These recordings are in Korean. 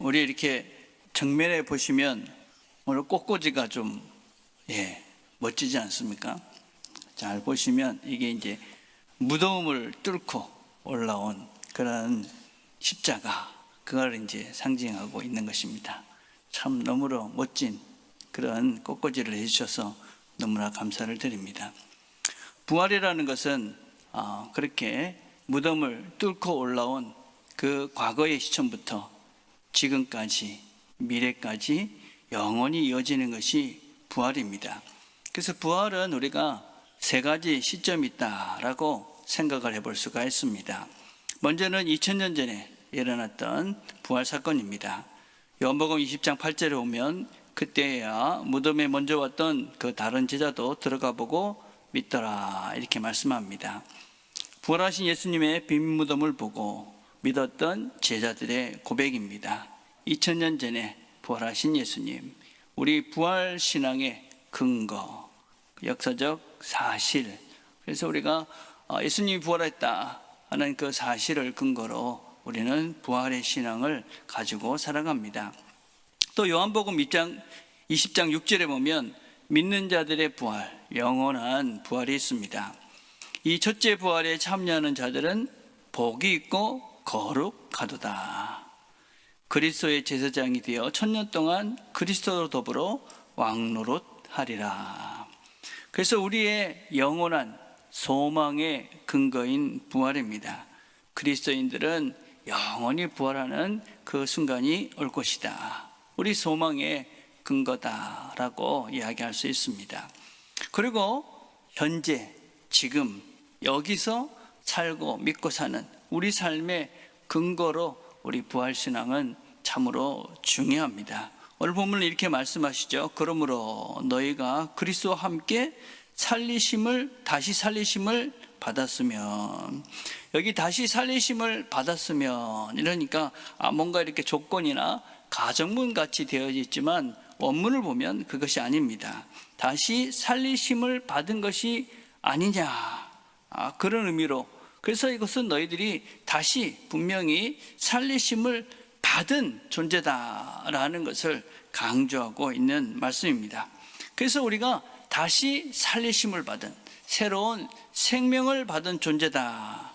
우리 이렇게 정면에 보시면 오늘 꽃꽂이가 좀 멋지지 않습니까? 잘 보시면 이게 이제 무덤을 뚫고 올라온 그런 십자가, 그걸 이제 상징하고 있는 것입니다. 참 너무나 멋진 그런 꽃꽂이를 해주셔서 너무나 감사를 드립니다. 부활이라는 것은 그렇게 무덤을 뚫고 올라온 그 과거의 시점부터 지금까지, 미래까지 영원히 이어지는 것이 부활입니다. 그래서 부활은 우리가 세 가지 시점이 있다라고 생각을 해볼 수가 있습니다. 먼저는 2000년 전에 일어났던 부활 사건입니다. 요한복음 20장 8절에 보면 그때야 무덤에 먼저 왔던 그 다른 제자도 들어가 보고 믿더라, 이렇게 말씀합니다. 부활하신 예수님의 빈 무덤을 보고 믿었던 제자들의 고백입니다. 2000년 전에 부활하신 예수님, 우리 부활 신앙의 근거, 역사적 사실. 그래서 우리가 예수님이 부활했다 하는 그 사실을 근거로 우리는 부활의 신앙을 가지고 살아갑니다. 또 요한복음 20장 6절에 보면 믿는 자들의 부활, 영원한 부활이 있습니다. 이 첫째 부활에 참여하는 자들은 복이 있고 거룩하도다. 그리스도의 제사장이 되어 1000년 동안 그리스도로 더불어 왕노릇하리라. 그래서 우리의 영원한 소망의 근거인 부활입니다. 그리스도인들은 영원히 부활하는 그 순간이 올 것이다. 우리 소망의 근거다라고 이야기할 수 있습니다. 그리고 현재, 지금 여기서 살고 믿고 사는 우리 삶의 근거로 우리 부활신앙은 참으로 중요합니다. 오늘 본문은 이렇게 말씀하시죠. 그러므로 너희가 그리스도와 함께 다시 살리심을 받았으면, 여기 다시 살리심을 받았으면 이러니까 뭔가 이렇게 조건이나 가정문 같이 되어 있지만 원문을 보면 그것이 아닙니다. 다시 살리심을 받은 것이 아니냐, 그런 의미로. 그래서 이것은 너희들이 다시 분명히 살리심을 받은 존재다라는 것을 강조하고 있는 말씀입니다. 그래서 우리가 다시 살리심을 받은, 새로운 생명을 받은 존재다.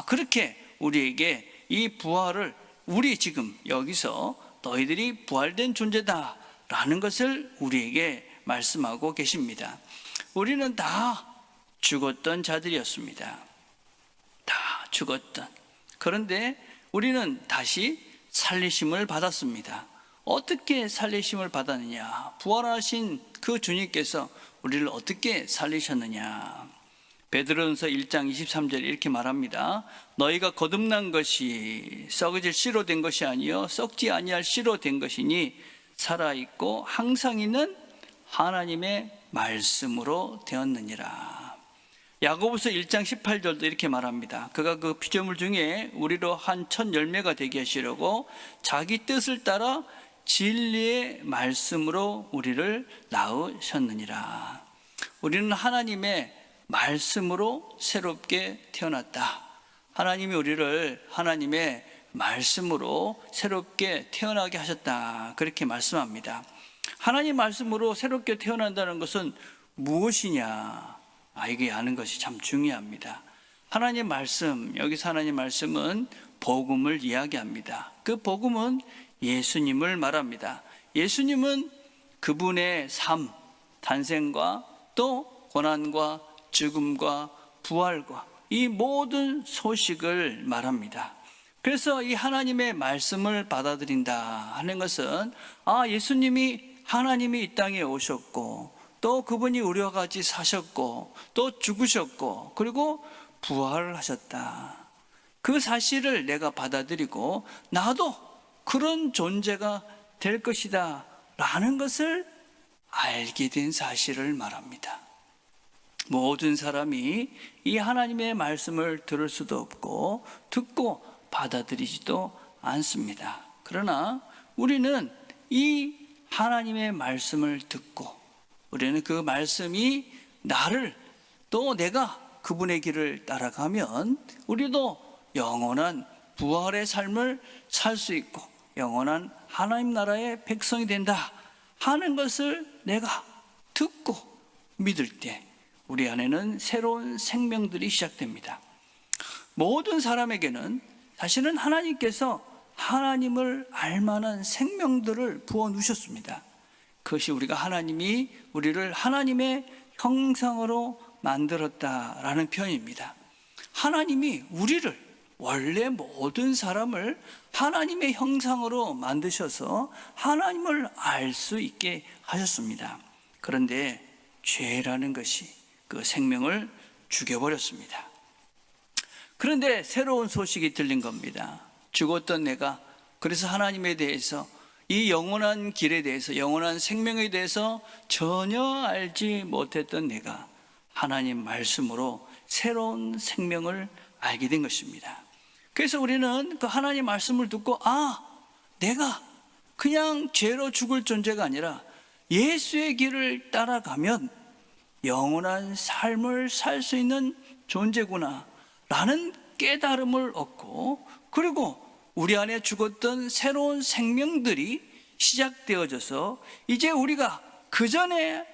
그렇게 우리에게 이 부활을, 우리 지금 여기서 너희들이 부활된 존재다 라는 것을 우리에게 말씀하고 계십니다. 우리는 다 죽었던 자들이었습니다. 다 죽었던. 그런데 우리는 다시 살리심을 받았습니다. 어떻게 살리심을 받았느냐? 부활하신 그 주님께서 우리를 어떻게 살리셨느냐? 베드로전서 1장 23절에 이렇게 말합니다. 너희가 거듭난 것이 썩어질 씨로 된 것이 아니요 썩지 아니할 씨로 된 것이니 살아있고 항상 있는 하나님의 말씀으로 되었느니라. 야고보서 1장 18절도 이렇게 말합니다. 그가 그 피조물 중에 우리로 한 첫 열매가 되게 하시려고 자기 뜻을 따라 진리의 말씀으로 우리를 낳으셨느니라. 우리는 하나님의 말씀으로 새롭게 태어났다. 하나님이 우리를 하나님의 말씀으로 새롭게 태어나게 하셨다, 그렇게 말씀합니다. 하나님 말씀으로 새롭게 태어난다는 것은 무엇이냐? 이게 아는 것이 참 중요합니다. 하나님 말씀, 여기서 하나님 말씀은 복음을 이야기합니다. 그 복음은 예수님을 말합니다. 예수님은 그분의 삶, 탄생과 또 고난과 죽음과 부활과 이 모든 소식을 말합니다. 그래서 이 하나님의 말씀을 받아들인다 하는 것은 예수님이, 하나님이 이 땅에 오셨고 또 그분이 우리와 같이 사셨고 또 죽으셨고 그리고 부활을 하셨다. 그 사실을 내가 받아들이고 나도 그런 존재가 될 것이다 라는 것을 알게 된 사실을 말합니다. 모든 사람이 이 하나님의 말씀을 들을 수도 없고 듣고 받아들이지도 않습니다. 그러나 우리는 이 하나님의 말씀을 듣고 우리는 그 말씀이 나를, 또 내가 그분의 길을 따라가면 우리도 영원한 부활의 삶을 살 수 있고 영원한 하나님 나라의 백성이 된다 하는 것을 내가 듣고 믿을 때 우리 안에는 새로운 생명들이 시작됩니다. 모든 사람에게는 사실은 하나님께서 하나님을 알만한 생명들을 부어 누셨습니다. 그것이 우리가 하나님이 우리를 하나님의 형상으로 만들었다라는 표현입니다. 하나님이 우리를 원래 모든 사람을 하나님의 형상으로 만드셔서 하나님을 알 수 있게 하셨습니다. 그런데 죄라는 것이 그 생명을 죽여버렸습니다. 그런데 새로운 소식이 들린 겁니다. 죽었던 내가, 그래서 하나님에 대해서, 이 영원한 길에 대해서, 영원한 생명에 대해서 전혀 알지 못했던 내가 하나님 말씀으로 새로운 생명을 알게 된 것입니다. 그래서 우리는 그 하나님 말씀을 듣고 내가 그냥 죄로 죽을 존재가 아니라 예수의 길을 따라가면 영원한 삶을 살 수 있는 존재구나 라는 깨달음을 얻고, 그리고 우리 안에 죽었던 새로운 생명들이 시작되어져서 이제 우리가 그전에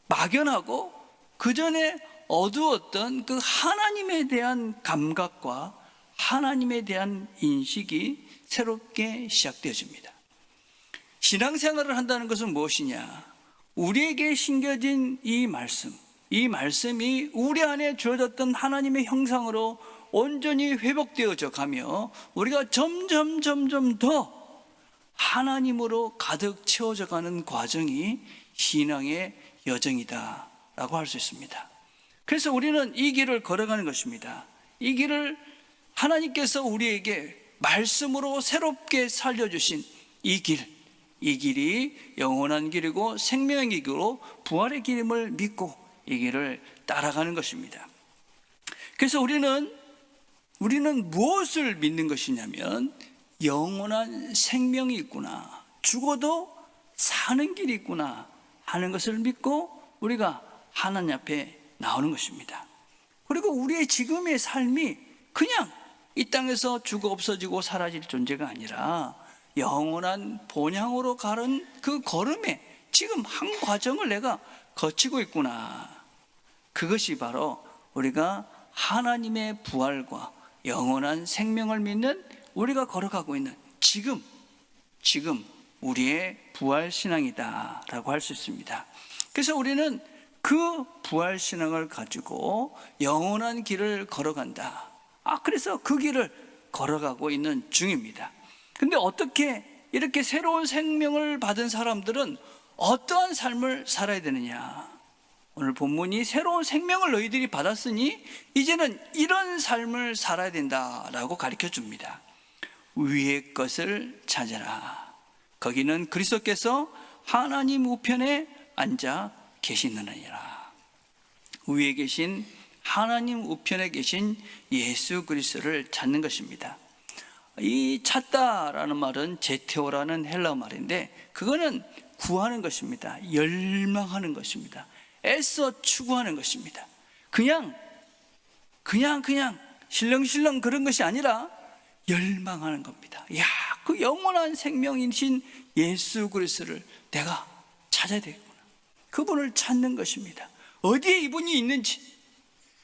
막연하고 그전에 어두웠던 그 하나님에 대한 감각과 하나님에 대한 인식이 새롭게 시작되어집니다. 신앙생활을 한다는 것은 무엇이냐? 우리에게 심겨진 이 말씀이 우리 안에 주어졌던 하나님의 형상으로 온전히 회복되어져 가며 우리가 점점 더 하나님으로 가득 채워져 가는 과정이 신앙의 여정이다라고 할 수 있습니다. 그래서 우리는 이 길을 걸어가는 것입니다. 이 길을 하나님께서 우리에게 말씀으로 새롭게 살려주신 이 길이 영원한 길이고 생명의 길이고 부활의 길임을 믿고 이 길을 따라가는 것입니다. 그래서 우리는 무엇을 믿는 것이냐면 영원한 생명이 있구나, 죽어도 사는 길이 있구나 하는 것을 믿고 우리가 하나님 앞에 나오는 것입니다. 그리고 우리의 지금의 삶이 그냥 이 땅에서 죽어 없어지고 사라질 존재가 아니라 영원한 본향으로 가는 그 걸음에 지금 한 과정을 내가 거치고 있구나. 그것이 바로 우리가 하나님의 부활과 영원한 생명을 믿는 우리가 걸어가고 있는 지금 우리의 부활 신앙이다라고 할 수 있습니다. 그래서 우리는 그 부활 신앙을 가지고 영원한 길을 걸어간다. 그래서 그 길을 걸어가고 있는 중입니다. 근데 어떻게 이렇게 새로운 생명을 받은 사람들은 어떠한 삶을 살아야 되느냐? 오늘 본문이 새로운 생명을 너희들이 받았으니 이제는 이런 삶을 살아야 된다라고 가르쳐 줍니다. 위의 것을 찾아라. 거기는 그리스도께서 하나님 우편에 앉아 계시느니라. 위에 계신 하나님 우편에 계신 예수 그리스도를 찾는 것입니다. 이 찾다라는 말은 제테오라는 헬라어 말인데 그거는 구하는 것입니다. 열망하는 것입니다. 애써 추구하는 것입니다. 그냥 실렁실렁 그런 것이 아니라 열망하는 겁니다. 그 영원한 생명이신 예수 그리스도를 내가 찾아야 되겠구나. 그분을 찾는 것입니다. 어디에 이분이 있는지,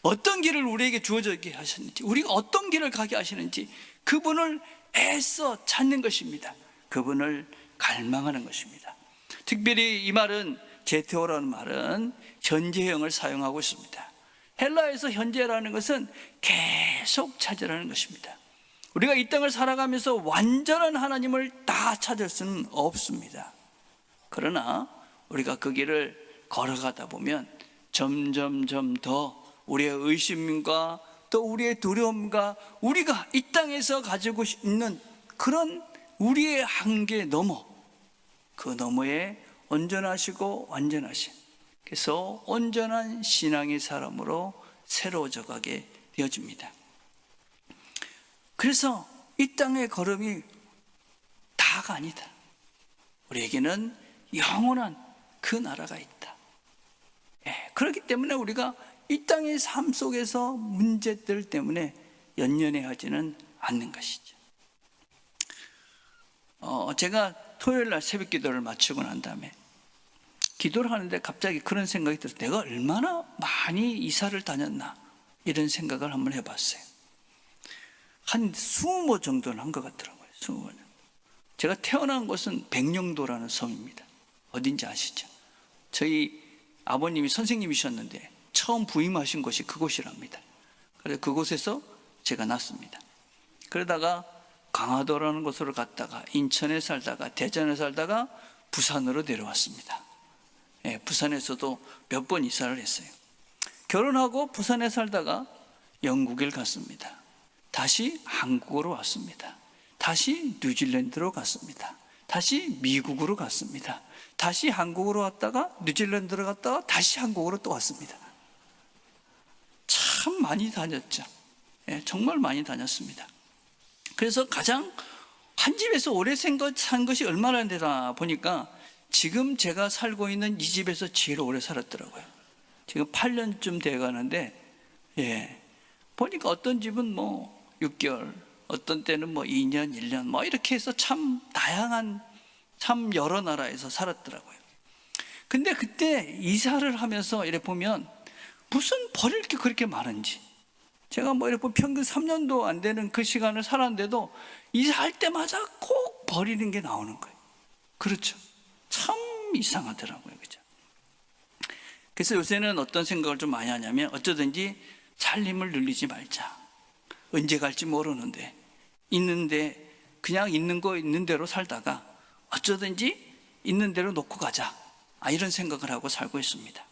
어떤 길을 우리에게 주어지게 하셨는지, 우리가 어떤 길을 가게 하시는지 그분을 애써 찾는 것입니다. 그분을 갈망하는 것입니다. 특별히 이 말은, 제테오라는 말은 현재형을 사용하고 있습니다. 헬라에서 현재라는 것은 계속 찾으라는 것입니다. 우리가 이 땅을 살아가면서 완전한 하나님을 다 찾을 수는 없습니다. 그러나 우리가 그 길을 걸어가다 보면 점점 더 우리의 의심과 또 우리의 두려움과 우리가 이 땅에서 가지고 있는 그런 우리의 한계 너머, 그 너머에 온전하시고 완전하신, 그래서 온전한 신앙의 사람으로 새로워져 가게 되어집니다. 그래서 이 땅의 걸음이 다가 아니다. 우리에게는 영원한 그 나라가 있다. 그렇기 때문에 우리가 이 땅의 삶 속에서 문제들 때문에 연연해 하지는 않는 것이죠. 제가 토요일 날 새벽 기도를 마치고 난 다음에 기도를 하는데 갑자기 그런 생각이 들어서 내가 얼마나 많이 이사를 다녔나 이런 생각을 한번 해봤어요. 한 20모 정도는 한 것 같더라고요. 20모. 제가 태어난 곳은 백령도라는 섬입니다. 어딘지 아시죠? 저희 아버님이 선생님이셨는데 처음 부임하신 곳이 그곳이랍니다. 그래서 그곳에서 제가 났습니다. 그러다가 강화도라는 곳으로 갔다가 인천에 살다가 대전에 살다가 부산으로 내려왔습니다. 부산에서도 몇 번 이사를 했어요. 결혼하고 부산에 살다가 영국에 갔습니다. 다시 한국으로 왔습니다. 다시 뉴질랜드로 갔습니다. 다시 미국으로 갔습니다. 다시 한국으로 왔다가 뉴질랜드로 갔다가 다시 한국으로 또 왔습니다. 참 많이 다녔죠. 정말 많이 다녔습니다. 그래서 가장 한 집에서 오래 산 것이 얼마나 되나 보니까 지금 제가 살고 있는 이 집에서 제일 오래 살았더라고요. 지금 8년쯤 돼 가는데, 보니까 어떤 집은 6개월, 어떤 때는 2년, 1년, 이렇게 해서 참 다양한, 참 여러 나라에서 살았더라고요. 근데 그때 이사를 하면서 이렇게 보면 무슨 버릴 게 그렇게 많은지, 제가 이렇게 보면 평균 3년도 안 되는 그 시간을 살았는데도 이사할 때마다 꼭 버리는 게 나오는 거예요. 그렇죠. 참 이상하더라고요. 그죠? 그래서 요새는 어떤 생각을 좀 많이 하냐면 어쩌든지 살림을 늘리지 말자. 언제 갈지 모르는데 있는데 그냥 있는 거 있는 대로 살다가 어쩌든지 있는 대로 놓고 가자. 이런 생각을 하고 살고 있습니다.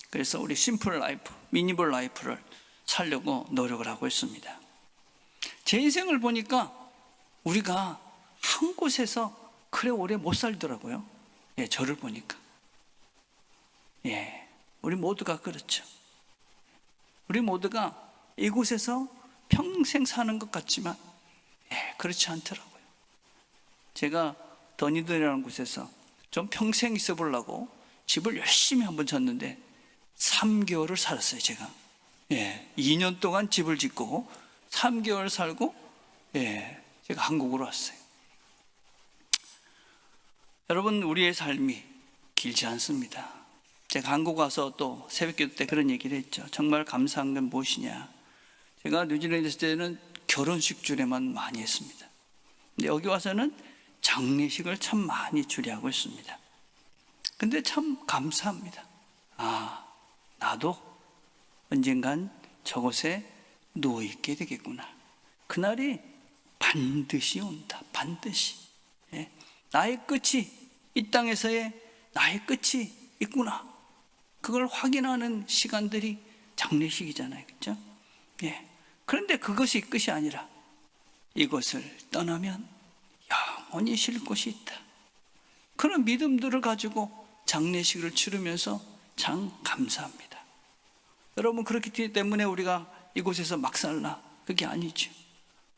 그래서 우리 심플 라이프, 미니멀 라이프를 살려고 노력을 하고 있습니다. 제 인생을 보니까 우리가 한 곳에서 그래 오래 못 살더라고요. 저를 보니까. 우리 모두가 그렇죠. 우리 모두가 이곳에서 평생 사는 것 같지만 그렇지 않더라고요. 제가 더니든이라는 곳에서 좀 평생 있어 보려고 집을 열심히 한번 졌는데 3개월을 살았어요. 제가 2년 동안 집을 짓고 3개월 살고 제가 한국으로 왔어요. 여러분, 우리의 삶이 길지 않습니다. 제가 한국 와서 또 새벽기도 때 그런 얘기를 했죠. 정말 감사한 건 무엇이냐. 제가 뉴질랜드 있을 때는 결혼식 주례만 많이 했습니다. 근데 여기 와서는 장례식을 참 많이 주례하고 있습니다. 근데 참 감사합니다. 나도 언젠간 저곳에 누워있게 되겠구나. 그날이 반드시 온다. 반드시. 나의 끝이, 이 땅에서의 나의 끝이 있구나. 그걸 확인하는 시간들이 장례식이잖아요. 그렇죠? 그런데 그것이 끝이 아니라 이곳을 떠나면 영원히 쉴 곳이 있다. 그런 믿음들을 가지고 장례식을 치르면서 참 감사합니다. 여러분, 그렇기 때문에 우리가 이곳에서 막 살라? 그게 아니죠.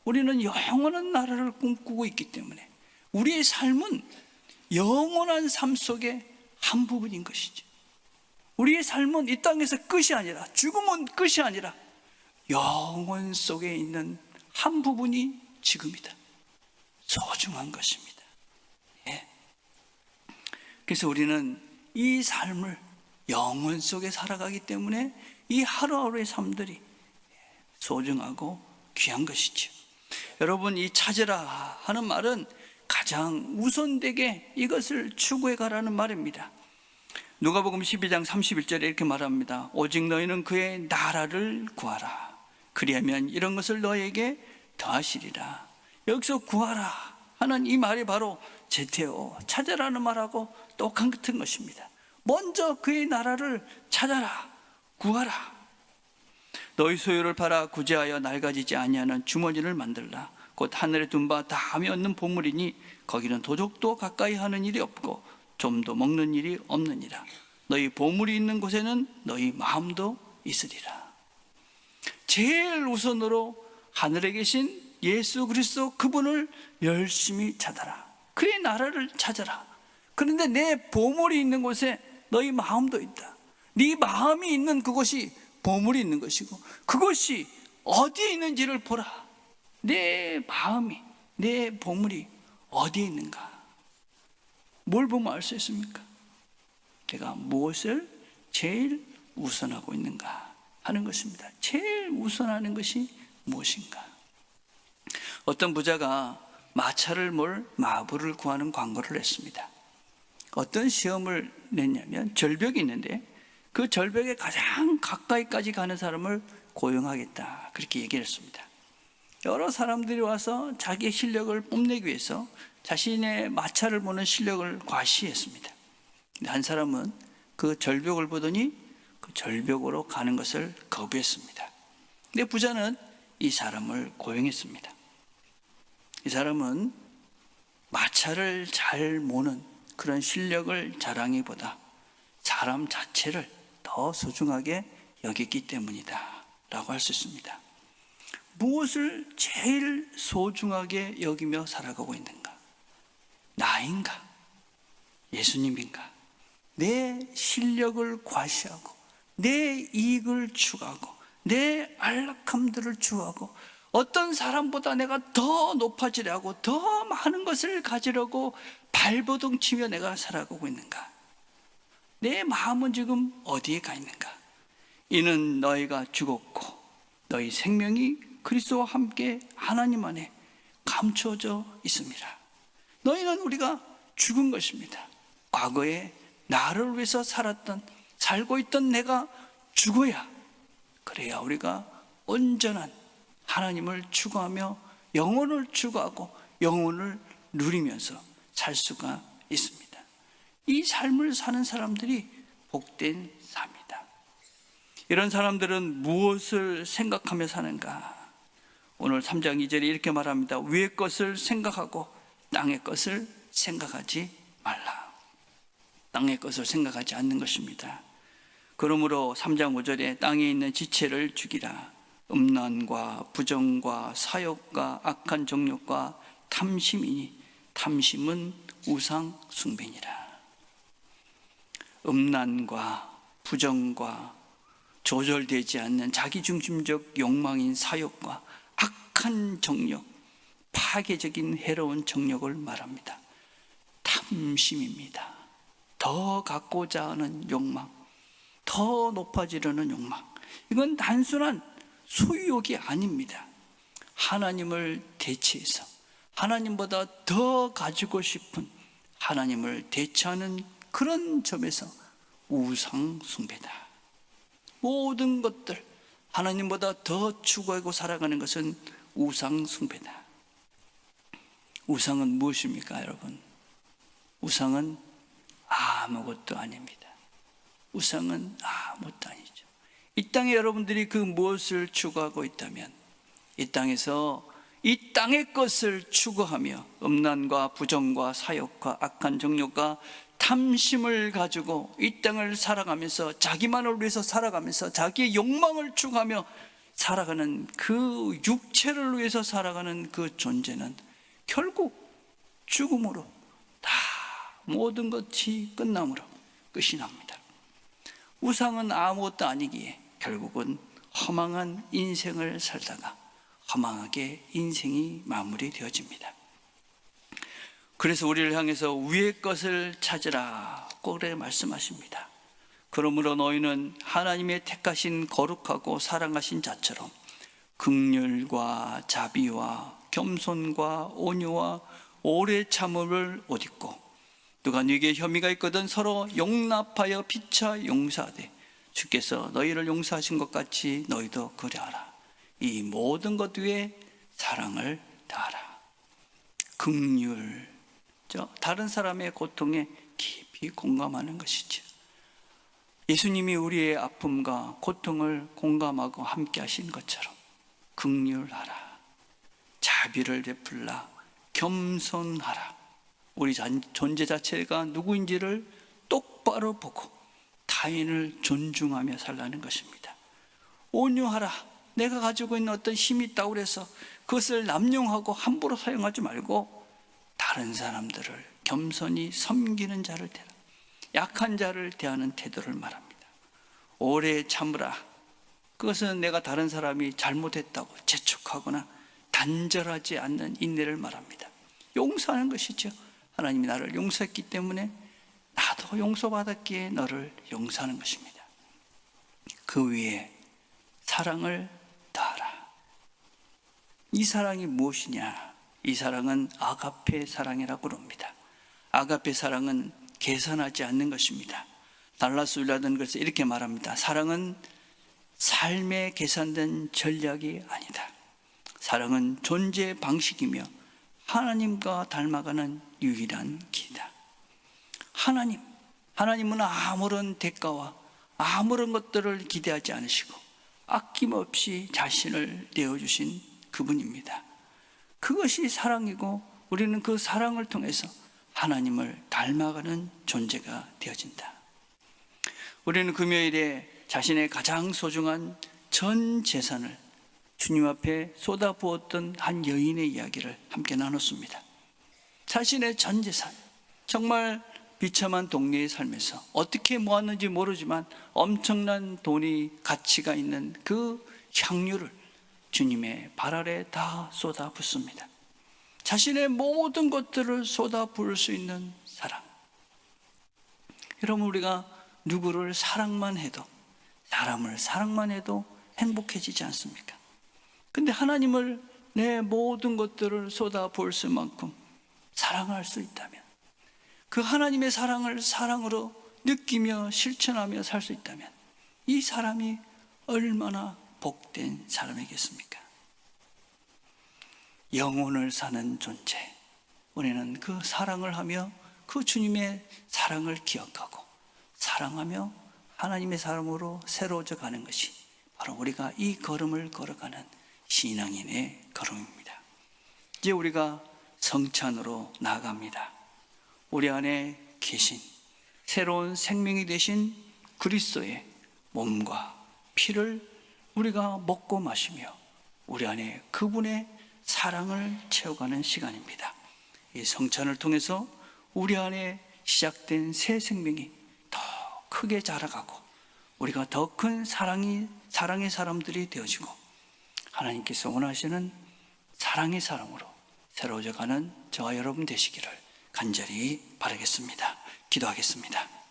우리는 영원한 나라를 꿈꾸고 있기 때문에 우리의 삶은 영원한 삶 속의 한 부분인 것이죠. 우리의 삶은 이 땅에서 끝이 아니라, 죽음은 끝이 아니라 영원 속에 있는 한 부분이 지금이다. 소중한 것입니다. 그래서 우리는 이 삶을 영원 속에 살아가기 때문에 이 하루하루의 삶들이 소중하고 귀한 것이죠. 여러분, 이 찾으라 하는 말은 가장 우선되게 이것을 추구해 가라는 말입니다. 누가복음 12장 31절에 이렇게 말합니다. 오직 너희는 그의 나라를 구하라. 그리하면 이런 것을 너희에게 더하시리라. 여기서 구하라 하는 이 말이 바로 제테오, 찾으라는 말하고 똑같은 것입니다. 먼저 그의 나라를 찾아라, 구하라. 너희 소유를 팔아 구제하여 낡아지지 아니하는 주머니를 만들라. 곧 하늘에 둔 바 다함이 얻는 보물이니 거기는 도적도 가까이 하는 일이 없고 좀도 먹는 일이 없느니라. 너희 보물이 있는 곳에는 너희 마음도 있으리라. 제일 우선으로 하늘에 계신 예수 그리스도, 그분을 열심히 찾아라. 그의 나라를 찾아라. 그런데 내 보물이 있는 곳에 너희 마음도 있다. 네 마음이 있는 그곳이 보물이 있는 것이고, 그것이 어디에 있는지를 보라. 내 마음이, 내 보물이 어디에 있는가? 뭘 보면 알 수 있습니까? 내가 무엇을 제일 우선하고 있는가 하는 것입니다. 제일 우선하는 것이 무엇인가? 어떤 부자가 마차를 몰 마부를 구하는 광고를 했습니다. 어떤 시험을 냈냐면 절벽이 있는데 그 절벽에 가장 가까이까지 가는 사람을 고용하겠다, 그렇게 얘기를 했습니다. 여러 사람들이 와서 자기의 실력을 뽐내기 위해서 자신의 마차를 보는 실력을 과시했습니다. 한 사람은 그 절벽을 보더니 그 절벽으로 가는 것을 거부했습니다. 근데 부자는 이 사람을 고용했습니다. 이 사람은 마차를 잘 모는 그런 실력을 자랑하기보다 사람 자체를 더 소중하게 여겼기 때문이다 라고 할 수 있습니다. 무엇을 제일 소중하게 여기며 살아가고 있는가? 나인가? 예수님인가? 내 실력을 과시하고 내 이익을 추구하고 내 안락함들을 추구하고 어떤 사람보다 내가 더 높아지려고 더 많은 것을 가지려고 발버둥 치며 내가 살아가고 있는가? 내 마음은 지금 어디에 가 있는가? 이는 너희가 죽었고 너희 생명이 그리스도와 함께 하나님 안에 감춰져 있습니다. 너희는 우리가 죽은 것입니다. 과거에 나를 위해서 살고 있던 내가 죽어야, 그래야 우리가 온전한 하나님을 추구하며 영혼을 추구하고 영혼을 누리면서 살 수가 있습니다. 이 삶을 사는 사람들이 복된 삶이다. 이런 사람들은 무엇을 생각하며 사는가? 오늘 3장 2절에 이렇게 말합니다. 위의 것을 생각하고 땅의 것을 생각하지 말라. 땅의 것을 생각하지 않는 것입니다. 그러므로 3장 5절에 땅에 있는 지체를 죽이라. 음란과 부정과 사욕과 악한 정욕과 탐심이니 탐심은 우상 숭배니라. 음란과 부정과 조절되지 않는 자기중심적 욕망인 사욕과 악한 정욕, 파괴적인 해로운 정욕을 말합니다. 탐심입니다. 더 갖고자 하는 욕망, 더 높아지려는 욕망. 이건 단순한 소유욕이 아닙니다. 하나님을 대체해서 하나님보다 더 가지고 싶은 하나님을 대체하는 그런 점에서 우상 숭배다. 모든 것들 하나님보다 더 추구하고 살아가는 것은 우상 숭배다. 우상은 무엇입니까, 여러분? 우상은 아무것도 아닙니다. 우상은 아무것도 아니죠. 이 땅에 여러분들이 그 무엇을 추구하고 있다면 이 땅에서 이 땅의 것을 추구하며 음란과 부정과 사욕과 악한 정욕과 탐심을 가지고 이 땅을 살아가면서 자기만을 위해서 살아가면서 자기의 욕망을 추구하며 살아가는 그 육체를 위해서 살아가는 그 존재는 결국 죽음으로 다 모든 것이 끝남으로 끝이 납니다. 우상은 아무것도 아니기에 결국은 허망한 인생을 살다가 허망하게 인생이 마무리되어집니다. 그래서 우리를 향해서 위의 것을 찾으라 꼭 그렇게 말씀하십니다. 그러므로 너희는 하나님의 택하신 거룩하고 사랑하신 자처럼 긍휼과 자비와 겸손과 온유와 오래 참음을 옷 입고 누가 네게 혐의가 있거든 서로 용납하여 피차 용서하되 주께서 너희를 용서하신 것 같이 너희도 그리하라. 이 모든 것 위에 사랑을 다하라. 긍휼, 다른 사람의 고통에 깊이 공감하는 것이죠. 예수님이 우리의 아픔과 고통을 공감하고 함께 하신 것처럼 긍휼하라, 자비를 베풀라, 겸손하라. 우리 존재 자체가 누구인지를 똑바로 보고 타인을 존중하며 살라는 것입니다. 온유하라. 내가 가지고 있는 어떤 힘이 있다고 해서 그것을 남용하고 함부로 사용하지 말고 다른 사람들을 겸손히 섬기는 자를 대하라. 약한 자를 대하는 태도를 말합니다. 오래 참으라. 그것은 내가 다른 사람이 잘못했다고 재촉하거나 단절하지 않는 인내를 말합니다. 용서하는 것이죠. 하나님이 나를 용서했기 때문에 나도 용서받았기에 너를 용서하는 것입니다. 그 위에 사랑을 더하라. 이 사랑이 무엇이냐? 이 사랑은 아가페 사랑이라고 합니다. 아가페 사랑은 계산하지 않는 것입니다. 달라스 윌라드는 그래서 이렇게 말합니다. 사랑은 삶에 계산된 전략이 아니다. 사랑은 존재 방식이며 하나님과 닮아가는 유일한 길이다. 하나님은 아무런 대가와 아무런 것들을 기대하지 않으시고 아낌없이 자신을 내어주신 그분입니다. 그것이 사랑이고 우리는 그 사랑을 통해서 하나님을 닮아가는 존재가 되어진다. 우리는 금요일에 자신의 가장 소중한 전 재산을 주님 앞에 쏟아부었던 한 여인의 이야기를 함께 나눴습니다. 자신의 전 재산, 정말 비참한 동네에 살면서 어떻게 모았는지 모르지만 엄청난 돈이 가치가 있는 그 향유를 주님의 발 아래 다 쏟아붓습니다. 자신의 모든 것들을 쏟아부을 수 있는 사랑. 여러분, 우리가 누구를 사랑만 해도, 사람을 사랑만 해도 행복해지지 않습니까? 근데 하나님을 내 모든 것들을 쏟아부을 수만큼 사랑할 수 있다면, 그 하나님의 사랑을 사랑으로 느끼며 실천하며 살 수 있다면 이 사람이 얼마나 복된 사람이겠습니까? 영혼을 사는 존재, 우리는 그 사랑을 하며 그 주님의 사랑을 기억하고 사랑하며 하나님의 사람으로 새로워져 가는 것이 바로 우리가 이 걸음을 걸어가는 신앙인의 걸음입니다. 이제 우리가 성찬으로 나아갑니다. 우리 안에 계신 새로운 생명이 되신 그리스도의 몸과 피를 우리가 먹고 마시며 우리 안에 그분의 사랑을 채워가는 시간입니다. 이 성찬을 통해서 우리 안에 시작된 새 생명이 더 크게 자라가고 우리가 더 큰 사랑의 사람들이 되어지고 하나님께서 원하시는 사랑의 사람으로 새로워져 가는 저와 여러분 되시기를 간절히 바라겠습니다. 기도하겠습니다.